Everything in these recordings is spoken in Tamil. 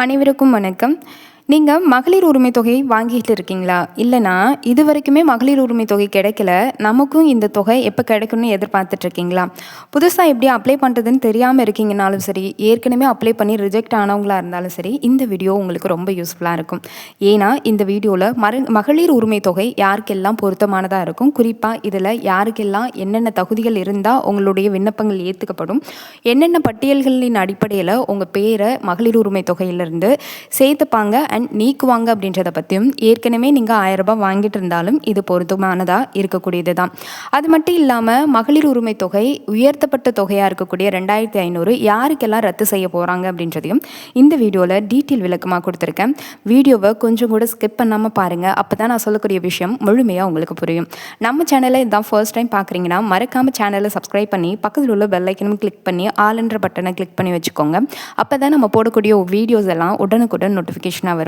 அனைவருக்கும் வணக்கம். நீங்கள் மகளிர் உரிமை தொகை வாங்கிட்டு இருக்கீங்களா? இல்லைனா இது வரைக்குமே மகளிர் உரிமை தொகை கிடைக்கல, நமக்கும் இந்த தொகை எப்போ கிடைக்கும்னு எதிர்பார்த்துட்டு இருக்கீங்களா? புதுசாக எப்படி அப்ளை பண்ணுறதுன்னு தெரியாமல் இருக்கீங்கனாலும் சரி, ஏற்கனவே அப்ளை பண்ணி ரிஜெக்ட் ஆனவங்களாக இருந்தாலும் சரி, இந்த வீடியோ உங்களுக்கு ரொம்ப யூஸ்ஃபுல்லாக இருக்கும். ஏன்னா இந்த வீடியோவில் மகளிர் உரிமை தொகை யாருக்கெல்லாம் பொருத்தமானதாக இருக்கும், குறிப்பாக இதில் யாருக்கெல்லாம் என்னென்ன தகுதிகள் இருந்தால் உங்களுடைய விண்ணப்பங்கள் ஏற்றுக்கப்படும், என்னென்ன பட்டியல்களின் அடிப்படையில் உங்கள் பேரை மகளிர் உரிமை தொகையிலிருந்து சேர்த்துப்பாங்க அண்ட் நீக்குவாங்க அப்படின்றத பற்றியும், ஏற்கனவே நீங்கள் 1000 ரூபாய் வாங்கிட்டு இருந்தாலும் இது பொருத்தமானதாக இருக்கக்கூடியது தான். அது மட்டும் இல்லாமல் மகளிர் உரிமை தொகை உயர்த்தப்பட்ட தொகையாக இருக்கக்கூடிய 2500 யாருக்கெல்லாம் ரத்து செய்ய போகிறாங்க அப்படின்றதையும் இந்த வீடியோவில் டீட்டெயில் விளக்கமாக கொடுத்துருக்கேன். வீடியோவை கொஞ்சம் கூட ஸ்கிப் பண்ணாமல் பாருங்கள், அப்போ தான் நான் சொல்லக்கூடிய விஷயம் முழுமையாக உங்களுக்கு புரியும். நம்ம சேனலை இதான் ஃபர்ஸ்ட் டைம் பார்க்குறீங்கன்னா மறக்காமல் சேனலை சப்ஸ்கிரைப் பண்ணி பக்கத்தில் உள்ள பெல் ஐக்கனும் கிளிக் பண்ணி ஆல்ன்ற பட்டனை கிளிக் பண்ணி வச்சுக்கோங்க. அப்போ தான் நம்ம போடக்கூடிய வீடியோஸ் எல்லாம் உடனுக்குடன் நோட்டிஃபிகேஷனாக வரும்.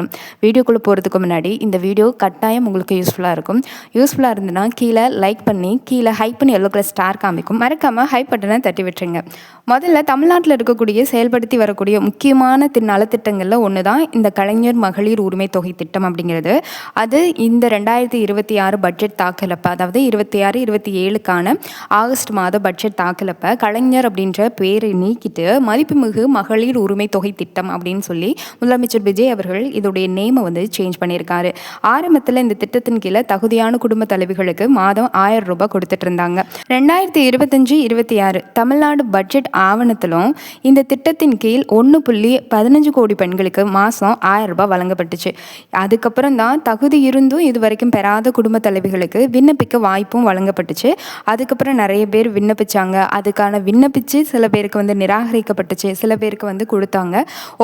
வீடியோக்குள்ளே போகிறதுக்கு முன்னாடி இந்த வீடியோ கட்டாயம் உங்களுக்கு யூஸ்ஃபுல்லாக இருக்கும். யூஸ்ஃபுல்லாக இருந்ததுன்னா கீழே லைக் பண்ணி, கீழே ஹைப் பண்ணி எல்லோ கலர் ஸ்டார் காமிக்கும், மறக்காமல் ஹைப் பட்டனை தட்டி விட்டுருங்க. முதல்ல தமிழ்நாட்டில் இருக்கக்கூடிய செயல்படுத்தி வரக்கூடிய முக்கியமான நலத்திட்டங்களில் ஒன்று தான் இந்த கலைஞர் மகளிர் உரிமை தொகை திட்டம் அப்படிங்கிறது. அது இந்த 2026 பட்ஜெட் தாக்கலப்போ, அதாவது 26-27க்கான ஆகஸ்ட் மாத பட்ஜெட் தாக்கலப்போ கலைஞர் அப்படின்ற பேரை நீக்கிட்டு மதிப்புமிகு மகளிர் உரிமை தொகை திட்டம் அப்படின்னு சொல்லி முதலமைச்சர் விஜய் அவர்கள் இதோடைய நேமை சேஞ்ச் பண்ணியிருக்காரு. ஆரம்பத்தில் இந்த திட்டத்தின் கீழே தகுதியான குடும்ப தலைவிகளுக்கு மாதம் 1000 ரூபாய் கொடுத்துட்டு இருந்தாங்க. 2025-26 தமிழ்நாடு பட்ஜெட் ஆவணத்திலும் இந்த திட்டத்தின் கீழ் 1.15 கோடி பெண்களுக்கு மாதம் 1000 ரூபாய் வழங்கப்பட்டுச்சு. அதுக்கப்புறம் தான் தகுதி இருந்தும் இது வரைக்கும் பெறாத குடும்ப தலைவிகளுக்கு விண்ணப்பிக்க வாய்ப்பும் வழங்கப்பட்டுச்சு. அதுக்கப்புறம் நிறைய பேர் விண்ணப்பிச்சாங்க. அதுக்கான விண்ணப்பிச்சு சில பேருக்கு நிராகரிக்கப்பட்டுச்சு, சில பேருக்கு கொடுத்தாங்க.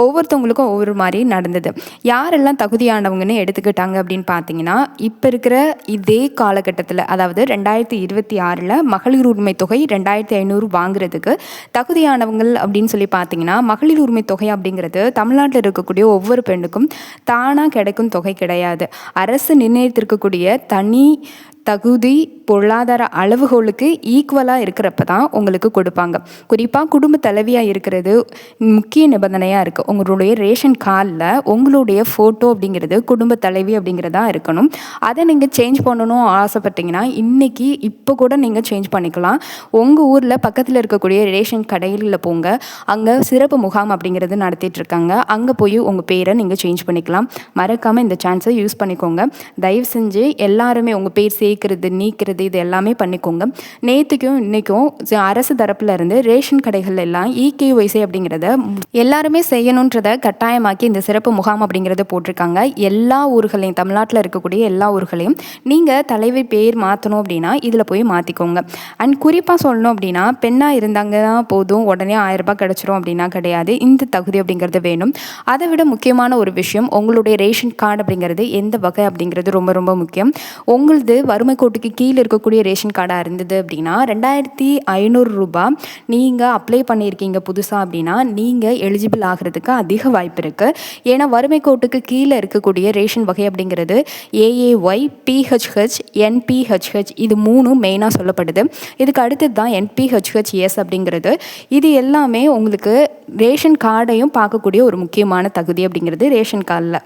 ஒவ்வொருத்தவங்களுக்கும் ஒவ்வொரு மாதிரி நடந்தது. யாரெல்லாம் தகுதியானவங்கன்னு எடுத்துக்கிட்டாங்க அப்படின்னு பார்த்தீங்கன்னா, இப்போ இருக்கிற இதே காலகட்டத்தில், அதாவது 2026 மகளிர் உரிமை தொகை 2500 வாங்குறதுக்கு தகுதியானவங்கள் அப்படின்னு சொல்லி பார்த்தீங்கன்னா, மகளிர் உரிமை தொகை அப்படிங்கிறது தமிழ்நாட்டில் இருக்கக்கூடிய ஒவ்வொரு பெண்ணுக்கும் தானாக கிடைக்கும் தொகை கிடையாது. அரசு நிர்ணயித்திருக்கக்கூடிய தனி தகுதி பொருளாதார அளவுகோலுக்கு ஈக்குவலாக இருக்கிறப்ப தான் உங்களுக்கு கொடுப்பாங்க. குறிப்பாக குடும்ப தலைவியாக இருக்கிறது முக்கிய நிபந்தனையாக இருக்குது. உங்களுடைய ரேஷன் கார்டில் உங்களுடைய ஃபோட்டோ அப்படிங்கிறது குடும்ப தலைவி அப்படிங்கிறதா இருக்கணும். அதை நீங்கள் சேஞ்ச் பண்ணணும் ஆசைப்பட்டீங்கன்னா இப்போ கூட நீங்கள் சேஞ்ச் பண்ணிக்கலாம். உங்கள் ஊரில் பக்கத்தில் இருக்கக்கூடிய ரேஷன் கடைகளில் போங்க, அங்கே சிறப்பு முகாம் அப்படிங்கிறது நடத்திட்டுருக்காங்க. அங்கே போய் உங்கள் பேரை நீங்கள் சேஞ்ச் பண்ணிக்கலாம். மறக்காமல் இந்த சான்ஸை யூஸ் பண்ணிக்கோங்க. தயவு செஞ்சு எல்லாருமே உங்கள் பேர் சேர்க்கறது, நீக்கிறது, இது எல்லாமே பண்ணிக்கோங்க. நேற்றுக்கும் இன்றைக்கும் அரசு தரப்புல இருந்து ரேஷன் கடைகள் எல்லாம் இகேஒய்சி அப்படிங்கிறத எல்லாருமே செய்யணுன்றதை கட்டாயமாக்கி இந்த சிறப்பு முகாம் அப்படிங்கிறத போட்டிருக்காங்க. எல்லா ஊர்களையும், தமிழ்நாட்டில் இருக்கக்கூடிய எல்லா ஊர்களையும் நீங்கள் தலைவி பேர் மாற்றணும் அப்படின்னா இதில் போய் மாற்றிக்கோங்க. அண்ட் குறிப்பாக சொல்லணும் அப்படின்னா, பெண்ணாக இருந்தாங்கன்னா போதும் உடனே 1000 ரூபாய் கிடச்சிரும் அப்படின்னா கிடையாது. இந்த தகுதி அப்படிங்கிறது வேணும். அதை விட முக்கியமான ஒரு விஷயம், உங்களுடைய ரேஷன் கார்டு அப்படிங்கிறது எந்த வகை அப்படிங்கிறது ரொம்ப ரொம்ப முக்கியம். உங்களது வறுமை கோட்டுக்கு கீழே இருக்கக்கூடிய ரேஷன் கார்டாக இருந்தது அப்படின்னா 2500 ரூபாய் நீங்கள் அப்ளை பண்ணியிருக்கீங்க புதுசாக அப்படின்னா நீங்கள் எலிஜிபிள் ஆகிறதுக்கு அதிக வாய்ப்பு இருக்குது. ஏன்னா வறுமை கோட்டுக்கு கீழே இருக்கக்கூடிய ரேஷன் வகை அப்படிங்கிறது ஏஏஒய், பிஹெச்ஹெச், என்பிஹெச்ஹெச், இது 3 மெயினாக சொல்லப்படுது. இதுக்கு அடுத்தது தான் என்பிஹெச்ஹெச்எஸ் அப்படிங்கிறது. இது எல்லாமே உங்களுக்கு ரேஷன் கார்டையும் பார்க்கக்கூடிய ஒரு முக்கியமான தகுதி அப்படிங்கிறது ரேஷன் கார்டில்.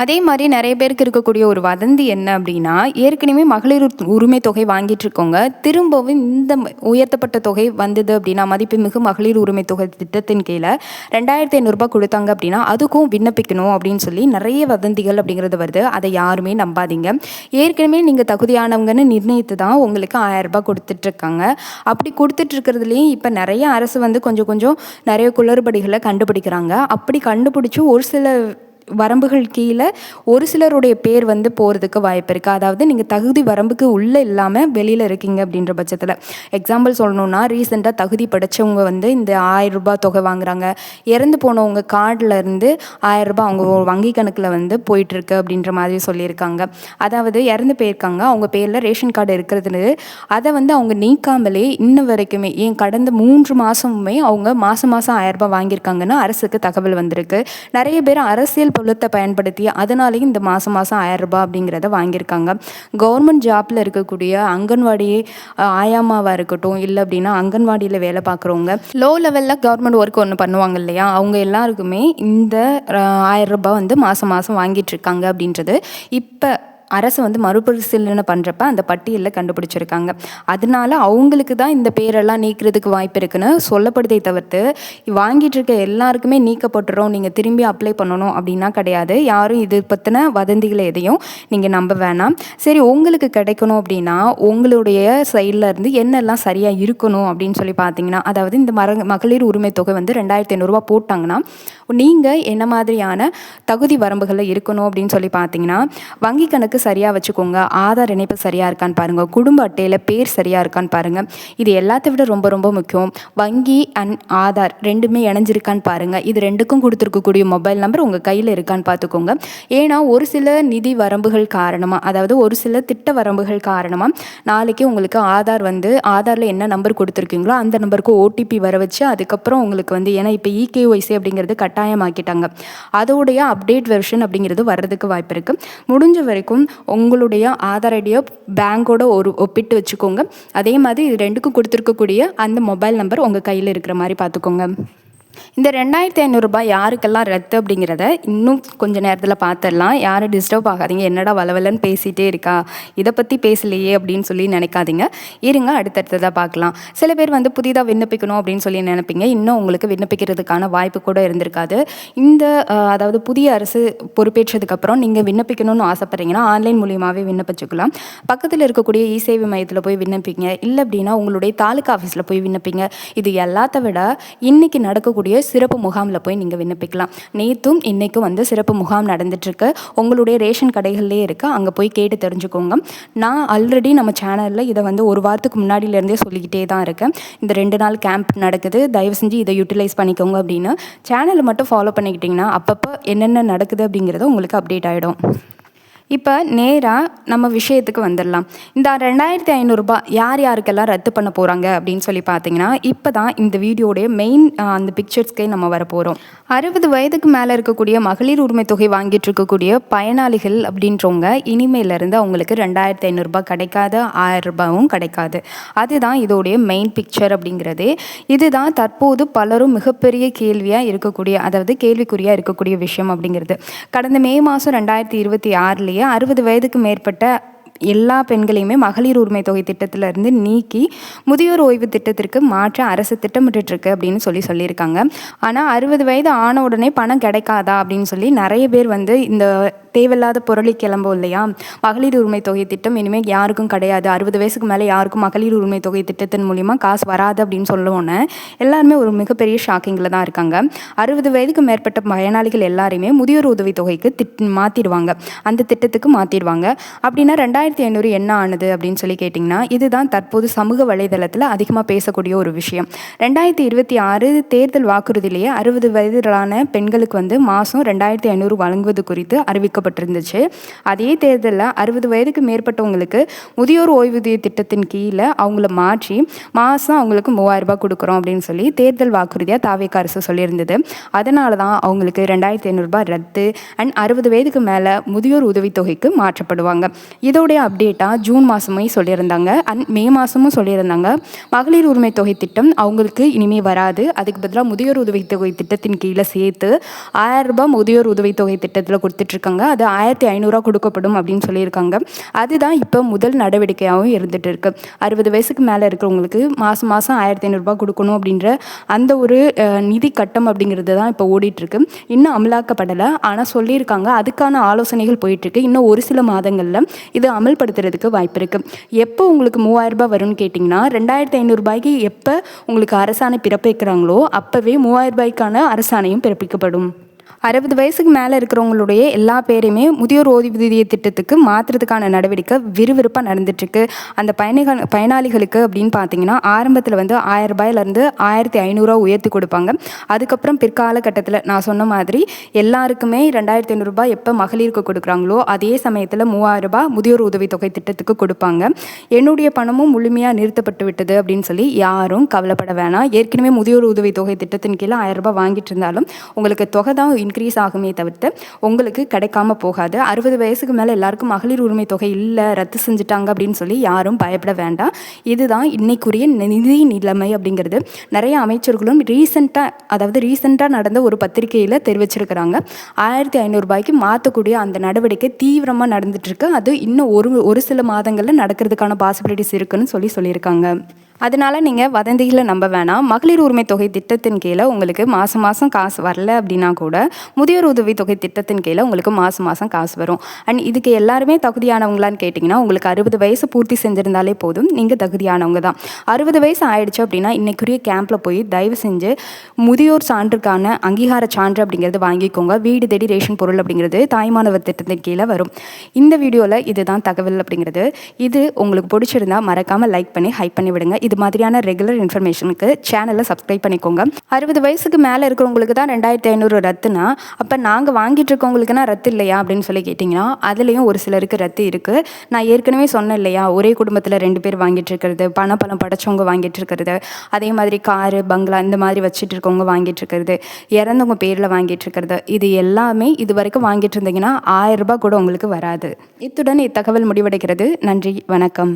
அதே மாதிரி நிறைய பேருக்கு இருக்கக்கூடிய ஒரு வதந்தி என்ன அப்படின்னா, ஏற்கனவே மகளிர் உரிமை தொகை வாங்கிட்டு இருக்கோங்க, திரும்பவும் இந்த உயர்த்தப்பட்ட தொகை வந்தது அப்படின்னா, மதிப்புமிகு மகளிர் உரிமை தொகை திட்டத்தின் கீழே 2500 ரூபாய் கொடுத்தாங்க அப்படின்னா அதுக்கும் விண்ணப்பிக்கணும் அப்படின்னு சொல்லி நிறைய வதந்திகள் அப்படிங்கிறது வருது. அதை யாருமே நம்பாதீங்க. ஏற்கனவே நீங்கள் தகுதியானவங்கன்னு நிர்ணயித்து தான் உங்களுக்கு 1000 ரூபாய் கொடுத்துட்ருக்காங்க. அப்படி கொடுத்துட்ருக்கிறதுலேயும் இப்போ நிறைய அரசு கொஞ்சம் கொஞ்சம் நிறைய குளறுபடிகளை கண்டுபிடிக்கிறாங்க. அப்படி கண்டுபிடிச்சி ஒரு சில வரம்புகள் கீழே ஒரு சிலருடைய பேர் போகிறதுக்கு வாய்ப்பு இருக்குது. அதாவது நீங்கள் தகுதி வரம்புக்கு உள்ளே இல்லாமல் வெளியில் இருக்கீங்க அப்படின்ற பட்சத்தில், எக்ஸாம்பிள் சொல்லணுன்னா, ரீசெண்டாக தகுதி படைச்சவங்க இந்த 1000 ரூபாய் தொகை வாங்குறாங்க. இறந்து போனவங்க கார்டில் இருந்து 1000 ரூபாய் அவங்க வங்கி கணக்கில் போயிட்டுருக்கு அப்படின்ற மாதிரி சொல்லியிருக்காங்க. அதாவது இறந்து போயிருக்காங்க, அவங்க பேரில் ரேஷன் கார்டு இருக்கிறது, அதை அவங்க நீக்காமலே இன்ன வரைக்குமே கடந்த 3 மாதமுமே அவங்க மாதம் 1000 ரூபாய் வாங்கியிருக்காங்கன்னு அரசுக்கு தகவல் வந்திருக்கு. நிறைய பேர் அரசியல் பணத்தை பயன்படுத்தி அதனாலேயும் இந்த மாதம் மாதம் 1000 ரூபாய் அப்படிங்கிறத வாங்கியிருக்காங்க. கவர்மெண்ட் ஜாப்பில் இருக்கக்கூடிய அங்கன்வாடி ஆயாமாவாக இருக்கட்டும், இல்லை அப்படின்னா அங்கன்வாடியில் வேலை பார்க்குறவங்க, லோ லெவலில் கவர்மெண்ட் ஒர்க் ஒன்று பண்ணுவாங்க இல்லையா, அவங்க எல்லாருக்குமே இந்த 1000 ரூபாய் வந்து மாதம் மாதம் வாங்கிட்டு இருக்காங்க அப்படின்றது இப்போ அரசு வந்து மறுபரிசீலனை பண்ணுறப்ப அந்த பட்டியலில் கண்டுபிடிச்சிருக்காங்க. அதனால அவங்களுக்கு தான் இந்த பேரெல்லாம் நீக்கிறதுக்கு வாய்ப்பு இருக்குன்னு சொல்லப்படுதே தவிர்த்து வாங்கிட்டு இருக்க எல்லாருக்குமே நீக்கப்பட்டுரும், நீங்கள் திரும்பி அப்ளை பண்ணணும் அப்படின்னா கிடையாது. யாரும் இது பற்றின வதந்திகளை எதையும் நீங்கள் நம்ப வேணாம். சரி, உங்களுக்கு கிடைக்கணும் அப்படின்னா உங்களுடைய சைடில் இருந்து என்னெல்லாம் சரியாக இருக்கணும் அப்படின்னு சொல்லி பார்த்தீங்கன்னா, அதாவது இந்த மகளிர் உரிமை தொகை வந்து 2500 ரூபா போட்டாங்கன்னா நீங்கள் என்ன மாதிரியான தகுதி வரம்புகளில் இருக்கணும் அப்படின்னு சொல்லி பார்த்தீங்கன்னா, வங்கி கணக்கு சரியாக வச்சுக்கோங்க, ஆதார் இணைப்பு சரியாக இருக்கான்னு பாருங்கள், குடும்ப அட்டையில் பேர் சரியாக இருக்கான்னு பாருங்கள். இது எல்லாத்தை விட ரொம்ப ரொம்ப முக்கியம், வங்கி அண்ட் ஆதார் ரெண்டுமே இணைஞ்சிருக்கான்னு பாருங்கள். இது ரெண்டுக்கும் கொடுத்துருக்கக்கூடிய மொபைல் நம்பர் உங்கள் கையில் இருக்கான்னு பார்த்துக்கோங்க. ஏன்னா ஒரு சில நிதி வரம்புகள் காரணமாக, அதாவது ஒரு சில திட்ட வரம்புகள் காரணமாக நாளைக்கு உங்களுக்கு ஆதாரில் என்ன நம்பர் கொடுத்துருக்கீங்களோ அந்த நம்பருக்கு ஓடிபி வர வச்சு அதுக்கப்புறம் உங்களுக்கு வந்து, ஏன்னா இப்போ இகேஒய்சி அப்படிங்கிறது கட்டாயமாக்கிட்டாங்க, அதோடைய அப்டேட் வெர்ஷன் அப்படிங்கிறது வர்றதுக்கு வாய்ப்பு இருக்குது. முடிஞ்ச வரைக்கும் உங்களுடைய ஆதார் ஐடியை பேங்கோட ஒப்பிட்டு வச்சுக்கோங்க. அதே மாதிரி இது ரெண்டுக்கும் கொடுத்துருக்கக்கூடிய அந்த மொபைல் நம்பர் உங்கள் கையில் இருக்கிற மாதிரி பார்த்துக்கோங்க. இந்த 2500 ரூபாய் யாருக்கெல்லாம் ரத்து அப்படிங்கிறத இன்னும் கொஞ்சம் நேரத்தில் பார்த்துடலாம். யாரும் டிஸ்டர்ப் ஆகாதீங்க, என்னடா வளவலன்னு பேசிகிட்டே இருக்கா, இதை பற்றி பேசலையே அப்படின்னு சொல்லி நினைக்காதீங்க. இருங்க, அடுத்தடுத்ததாக பார்க்கலாம். சில பேர் வந்து புதிதாக விண்ணப்பிக்கணும் அப்படின்னு சொல்லி நினைப்பீங்க, இன்னும் உங்களுக்கு விண்ணப்பிக்கிறதுக்கான வாய்ப்பு கூட இருந்திருக்காது. அதாவது புதிய அரசு பொறுப்பேற்றதுக்கப்புறம் நீங்கள் விண்ணப்பிக்கணும்னு ஆசைப்பட்றீங்கன்னா ஆன்லைன் மூலியமாகவே விண்ணப்பிச்சுக்கலாம். பக்கத்தில் இருக்கக்கூடிய இ-சேவை மையத்தில் போய் விண்ணப்பிங்க, இல்லை அப்படின்னா உங்களுடைய தாலுக்கா ஆஃபீஸில் போய் விண்ணப்பிங்க. இது எல்லாத்த விட இன்னைக்கு நடக்கக்கூடிய சிறப்பு முகாமில் போய் நீங்கள் விண்ணப்பிக்கலாம். நேற்றும் இன்றைக்கும் வந்து சிறப்பு முகாம் நடந்துட்டுருக்கு, உங்களுடைய ரேஷன் கடைகள்லேயே இருக்குது, அங்கே போய் கேட்டு தெரிஞ்சுக்கோங்க. நான் ஆல்ரெடி நம்ம சேனலில் இதை வந்து ஒரு வாரத்துக்கு முன்னாடியிலேருந்தே சொல்லிக்கிட்டே தான் இருக்கேன். இந்த 2 நாள் கேம்ப் நடக்குது, தயவு செஞ்சு இதை யூட்டிலைஸ் பண்ணிக்கோங்க அப்படின்னு. சேனலை மட்டும் ஃபாலோ பண்ணிக்கிட்டிங்கன்னா அப்பப்போ என்னென்ன நடக்குது அப்படிங்கிறது உங்களுக்கு அப்டேட் ஆகிடும். இப்போ நேராக நம்ம விஷயத்துக்கு வந்துடலாம். இந்த 2500 ரூபாய் யார் யாருக்கெல்லாம் ரத்து பண்ண போகிறாங்க அப்படின்னு சொல்லி பார்த்தீங்கன்னா, இப்போ தான் இந்த வீடியோடைய மெயின் அந்த பிக்சர்ஸ்க்கே நம்ம வர போகிறோம். 60 வயதுக்கு மேலே இருக்கக்கூடிய மகளிர் உரிமை தொகை வாங்கிட்டு இருக்கக்கூடிய பயனாளிகள் அப்படின்றவங்க இனிமேலேருந்து அவங்களுக்கு 2500 ரூபாய் கிடைக்காது, 1000 ரூபாயும் கிடைக்காது. அதுதான் இதோடைய மெயின் பிக்சர் அப்படிங்கிறதே. இதுதான் தற்போது பலரும் மிகப்பெரிய கேள்வியாக இருக்கக்கூடிய, அதாவது கேள்விக்குறியாக இருக்கக்கூடிய விஷயம் அப்படிங்கிறது. கடந்த மே மாதம் 2026 60 வயதுக்கு மேற்பட்ட எல்லா பெண்களையுமே மகளிர் உரிமை தொகை திட்டத்திலிருந்து நீக்கி முதியோர் ஓய்வு திட்டத்திற்கு மாற்ற அரசு திட்டமிட்டுருக்கு அப்படின்னு சொல்லியிருக்காங்க. ஆனால் 60 வயது ஆன உடனே பணம் கிடைக்காதா அப்படின்னு சொல்லி நிறைய பேர் வந்து இந்த தேவையில்லாத பொருளை கிளம்பும் இல்லையா, மகளிர் உரிமை தொகை திட்டம் இனிமேல் யாருக்கும் கிடையாது, 60 வயசுக்கு மேலே யாருக்கும் மகளிர் உரிமை தொகை திட்டத்தின் மூலிமா காசு வராது அப்படின்னு சொல்லுவோன்னு எல்லாருமே ஒரு மிகப்பெரிய ஷாக்கிங்கில் தான் இருக்காங்க. 60 வயதுக்கு மேற்பட்ட பயனாளிகள் எல்லாருமே முதியோர் உதவி தொகைக்கு மாற்றிடுவாங்க, அந்த திட்டத்துக்கு மாற்றிடுவாங்க. அப்படின்னா 2500 என்ன ஆனது அப்படின்னு சொல்லி கேட்டிங்கன்னா, இதுதான் தற்போது சமூக வலைதளத்தில் அதிகமாக பேசக்கூடிய ஒரு விஷயம். 2026 தேர்தல் வாக்குறுதியிலேயே 60 வயதிலான பெண்களுக்கு வந்து மாதம் 2500 வழங்குவது குறித்து அறிவிக்கப்பட்டிருந்துச்சு. அதே தேர்தலில் 60 வயதுக்கு மேற்பட்டவங்களுக்கு முதியோர் ஓய்வூதிய திட்டத்தின் கீழே அவங்கள மாற்றி மாதம் அவங்களுக்கு 3000 ரூபாய் கொடுக்குறோம் அப்படின்னு சொல்லி தேர்தல் வாக்குறுதியாக தாவேக அரசு சொல்லியிருந்தது. அதனால தான் அவங்களுக்கு 2500 ரூபாய் ரத்து அண்ட் 60 வயதுக்கு மேலே முதியோர் உதவித்தொகைக்கு மாற்றப்படுவாங்க. இதோடைய அப்டேட்டாக ஜூன் மாதமே சொல்லியிருந்தாங்க அண்ட் மே மாதமும் சொல்லியிருந்தாங்க. மகளிர் உரிமை தொகை திட்டம் அவங்களுக்கு இனிமேல் வராது, அதுக்கு பதிலாக முதியோர் உதவித்தொகை திட்டத்தின் கீழே சேர்த்து 1000 ரூபாய் முதியோர் உதவித்தொகை திட்டத்தில் கொடுத்துட்ருக்காங்க, அது 1500 கொடுக்கப்படும் அப்படின்னு சொல்லியிருக்காங்க. அதுதான் இப்போ முதல் நடவடிக்கையாகவும் இருந்துகிட்டு இருக்கு. 60 வயசுக்கு மேலே இருக்கிறவங்களுக்கு மாதம் 1500 ரூபாய் கொடுக்கணும் அப்படின்ற அந்த ஒரு நிதி கட்டம் அப்படிங்கிறது தான் இப்போ ஓடிட்டுருக்கு. இன்னும் அமலாக்கப்படலை, ஆனால் சொல்லியிருக்காங்க அதுக்கான ஆலோசனைகள் போயிட்டுருக்கு. இன்னும் ஒரு சில மாதங்களில் இது அமல்படுத்துறதுக்கு வாய்ப்பு இருக்குது. எப்போ உங்களுக்கு 3000 ரூபாய் வரும்னு கேட்டிங்கன்னா, 2500 ரூபாய்க்கு எப்போ உங்களுக்கு அரசாணை பிறப்பிக்கிறாங்களோ அப்போவே 3000 ரூபாய்க்கான அரசாணையும் பிறப்பிக்கப்படும். 60 வயசுக்கு மேலே இருக்கிறவங்களுடைய எல்லா பேரையுமே முதியோர் ஓய்வூதிய திட்டத்துக்கு மாற்றுறதுக்கான நடவடிக்கை விறுவிறுப்பாக நடந்துட்டுருக்கு. அந்த பயனாளிகளுக்கு அப்படின்னு பார்த்தீங்கன்னா, ஆரம்பத்தில் வந்து 1000 ரூபாயிலேருந்து 1500 உயர்த்தி கொடுப்பாங்க. அதுக்கப்புறம் பிற்கால கட்டத்தில் நான் சொன்ன மாதிரி எல்லாருக்குமே 2500 ரூபாய் எப்போ மகளிருக்கு கொடுக்குறாங்களோ அதே சமயத்தில் 3000 ரூபாய் முதியோர் உதவித்தொகை திட்டத்துக்கு கொடுப்பாங்க. என்னுடைய பணமும் முழுமையாக நிறுத்தப்பட்டு விட்டது அப்படின்னு சொல்லி யாரும் கவலைப்பட வேணாம். ஏற்கனவே முதியோர் உதவித்தொகை திட்டத்தின் கீழே 1000 ரூபாய் வாங்கிட்டு இருந்தாலும் உங்களுக்கு தொகை தான் தான் இன்க்ரீஸ் ஆகுமே தவிர்த்து உங்களுக்கு கிடைக்காம போகாது. 60 வயசுக்கு மேலே எல்லாருக்கும் மகளிர் உரிமை தொகை இல்லை, ரத்து செஞ்சுட்டாங்க அப்படின்னு சொல்லி யாரும் பயப்பட வேண்டாம். இதுதான் இன்னைக்குரிய நிதி நிலைமை அப்படிங்கிறது. நிறைய அமைச்சர்களும் ரீசெண்டாக நடந்த ஒரு பத்திரிகையில் தெரிவிச்சிருக்கிறாங்க. 1500 ரூபாய்க்கு மாற்றக்கூடிய அந்த நடவடிக்கை தீவிரமாக நடந்துட்டுருக்கு. அது இன்னும் ஒரு சில மாதங்களில் நடக்கிறதுக்கான பாசிபிலிட்டிஸ் இருக்குன்னு சொல்லியிருக்காங்க. அதனால் நீங்கள் வதந்திகளை நம்ப வேணாம். மகளிர் உரிமை தொகை திட்டத்தின் கீழே உங்களுக்கு மாதம் மாதம் காசு வரல அப்படின்னா கூட முதியோர் உதவி தொகை திட்டத்தின் கீழே உங்களுக்கு மாதம் மாதம் காசு வரும். அண்ட் இதுக்கு எல்லாருமே தகுதியானவங்களான்னு கேட்டிங்கன்னா உங்களுக்கு 60 வயசு பூர்த்தி செஞ்சுருந்தாலே போதும், நீங்கள் தகுதியானவங்க தான். 60 வயசு ஆயிடுச்சு அப்படின்னா இன்றைக்குரிய கேம்பில் போய் தயவு செஞ்சு முதியோர் சான்றுக்கான அங்கீகார சான்று அப்படிங்கிறது வாங்கிக்கோங்க. வீடு தேடி ரேஷன் பொருள் அப்படிங்கிறது தாய்மானவர் திட்டத்தின் கீழே வரும். இந்த வீடியோவில் இதுதான் தகவல் அப்படிங்கிறது. இது உங்களுக்கு பிடிச்சிருந்தா மறக்காமல் லைக் பண்ணி ஹைப் பண்ணி விடுங்க. இது மாதிரியான ரெகுலர் இன்ஃபர்மேஷனுக்கு சேனலை சப்ஸ்கிரைப் பண்ணிக்கோங்க. 60 வயசுக்கு மேலே இருக்கிறவங்களுக்கு தான் 2500 ரத்துனா, அப்போ நாங்கள் வாங்கிட்டு இருக்கவங்களுக்குனா ரத்து இல்லையா அப்படின்னு சொல்லி கேட்டிங்கன்னா அதுலேயும் ஒரு சிலருக்கு ரத்து இருக்குது. நான் ஏற்கனவே சொன்னேன் இல்லையா, ஒரே குடும்பத்தில் 2 பேர் வாங்கிட்டு இருக்கிறது, பணம் படைச்சவங்க வாங்கிட்டு இருக்கிறது, அதே மாதிரி காரு பங்களா இந்த மாதிரி வச்சுட்டு இருக்கவங்க வாங்கிட்டு இருக்கிறது, இறந்தவங்க பேரில் வாங்கிட்டு இருக்கிறது, இது எல்லாமே இது வரைக்கும் வாங்கிட்டு இருந்தீங்கன்னா 1000 ரூபாய் கூட உங்களுக்கு வராது. இத்துடன் இத்தகவல் முடிவடைகிறது. நன்றி, வணக்கம்.